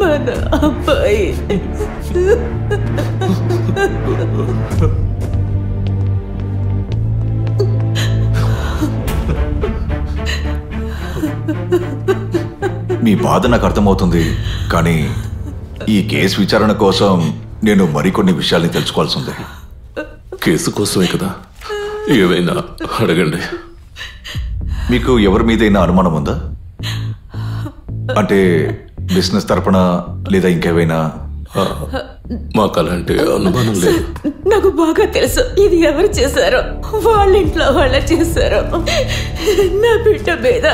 మన అబ్బాయి మీ బాధ నాకు అర్థమవుతుంది, కానీ ఈ కేసు విచారణ కోసం నేను మరికొన్ని విషయాల్ని తెలుసుకోవాల్సి ఉంది. కేసు కోసమే కదా, ఏవైనా అడగండి. మీకు ఎవరి మీదైనా అనుమానం ఉందా? అంటే బిజినెస్ తరపున లేదా ఇంకేమైనా? మాకు అలాంటి అనుమానం లేదు. నాకు బాగా తెలుసు ఇది ఎవరు చేశారో. వాళ్ళ ఇంట్లో వాళ్ళ చేశారో. నా బిడ్డ మీద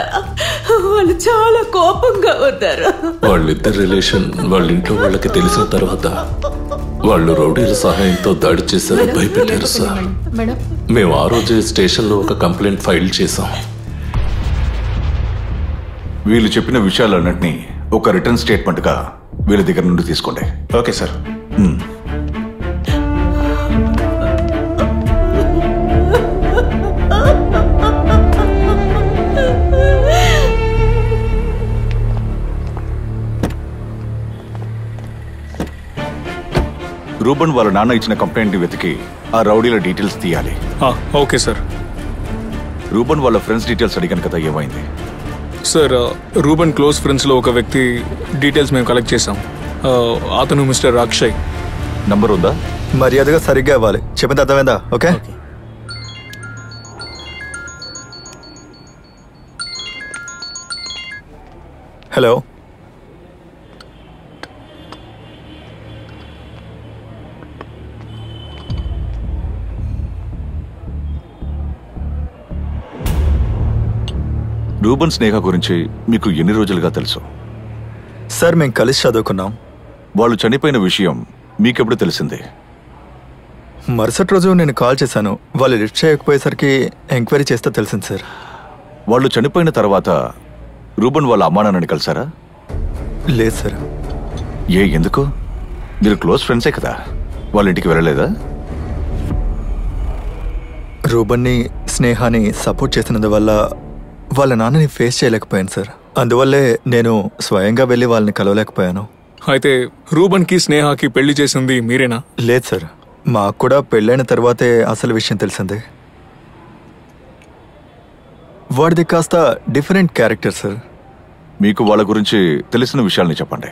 వాళ్ళు చాలా కోపంగా ఉన్నారు. వాళ్ళిద్దరు రిలేషన్ వాళ్ళ ఇంట్లో వాళ్ళకి తెలిసిన తర్వాత వాళ్ళు రౌడీల సహాయంతో దాడి చేశారు, భయపెట్టారు సార్. మేము ఆ రోజే స్టేషన్లో ఒక కంప్లైంట్ ఫైల్ చేశాం. వీళ్ళు చెప్పిన విషయాలన్నింటినీ ఒక రిటర్న్ స్టేట్మెంట్ గా వీళ్ళ దగ్గర నుండి తీసుకోండి. Okay sir. రూబన్ వాళ్ళ నాన్న ఇచ్చిన కంప్లైంట్ ని వెతికి ఆ రౌడీల డీటెయిల్స్ తీయాలి. Okay sir. రూబన్ వాళ్ళ ఫ్రెండ్స్ డీటెయిల్స్ అడిగాను కదా, ఏమైంది? సార్, రూబన్ క్లోజ్ ఫ్రెండ్స్లో ఒక వ్యక్తి డీటెయిల్స్ మేము కలెక్ట్ చేసాం. అతను మిస్టర్ అక్షయ్. నంబర్ ఉందా? మర్యాదగా సరిగ్గా ఇవ్వాలి, చెప్పింది అర్థమైందా? ఓకే. హలో, రూబన్ స్నేహ గురించి మీకు ఎన్ని రోజులుగా తెలుసు? సార్, మేము కలిసి చదువుకున్నాం. వాళ్ళు చనిపోయిన విషయం మీకెప్పుడు తెలిసింది? మరుసటి రోజు నేను కాల్ చేశాను. వాళ్ళు లిఫ్ట్ చేయకపోయేసరికి ఎంక్వైరీ చేస్తే తెలిసింది సార్. వాళ్ళు చనిపోయిన తర్వాత రూబన్ వాళ్ళ అమ్మా నాన్నని కలిసారా? లేదు సార్. ఎందుకు? మీరు క్లోజ్ ఫ్రెండ్సే కదా, వాళ్ళ ఇంటికి వెళ్ళలేదా? రూబన్ని స్నేహాన్ని సపోర్ట్ చేసినందువల్ల వాళ్ళ నాన్నని ఫేస్ చేయలేకపోయాను సార్. అందువల్లే నేను స్వయంగా వెళ్ళి వాళ్ళని కలవలేకపోయాను. అయితే రూబన్కి స్నేహాకి పెళ్లి చేసింది మీరేనా? లేదు సార్, మాకు కూడా పెళ్ళైన తర్వాతే అసలు విషయం తెలిసింది. వాడిది కాస్త డిఫరెంట్ క్యారెక్టర్ సార్. మీకు వాళ్ళ గురించి తెలిసిన విషయాల్ని చెప్పండి.